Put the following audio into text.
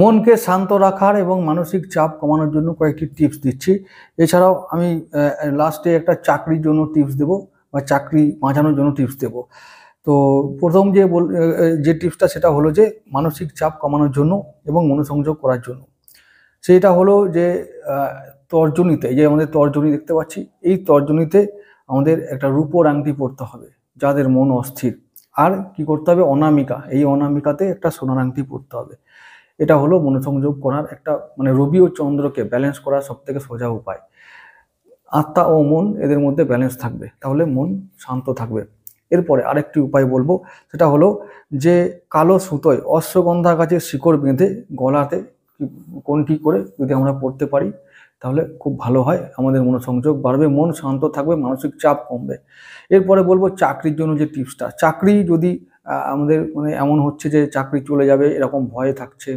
মনকে শান্ত রাখার এবং মানসিক চাপ কমানোর জন্য কয়েকটি টিপস দিচ্ছি। এছাড়াও আমি লাস্টে একটা চাকরির জন্য টিপস দেব বা চাকরি বাঁচানোর জন্য টিপস দেব। তো প্রথম যে টিপসটা সেটা হলো যে মানসিক চাপ কমানোর জন্য এবং মনোসংযোগ করার জন্য। সেটা হলো যে তর্জনীতে, এই যে আমাদের তর্জনী দেখতে পাচ্ছি, এই তর্জনীতে আমাদের একটা রূপোর আংটি পরতে হবে যাদের মন অস্থির। আর কি করতে হবে, অনামিকা, এই অনামিকাতে একটা সোনার আংটি পরতে হবে। এটা হলো মনোসংযোগ করার একটা, মানে রবি ও চন্দ্রকে ব্যালেন্স করার সব থেকে সোজা উপায়। আত্মা ও মন এদের মধ্যে ব্যালেন্স থাকবে, তাহলে মন শান্ত থাকবে। এরপরে আরেকটি উপায় বলবো, সেটা হলো যে কালো সুতোয় অশ্বগন্ধা গাছের শিকড় বেঁধে গলাতে কোনটি করে যদি আমরা পড়তে পারি তাহলে খুব ভালো হয়, আমাদের মনোসংযোগ বাড়বে, মন শান্ত থাকবে, মানসিক চাপ কমবে। এরপরে বলবো চাকরির জন্য যে টিপসটা, চাকরি যদি আমাদের মানে এমন হচ্ছে যে চাকরি চলে যাবে এরকম ভয়ে থাকছে,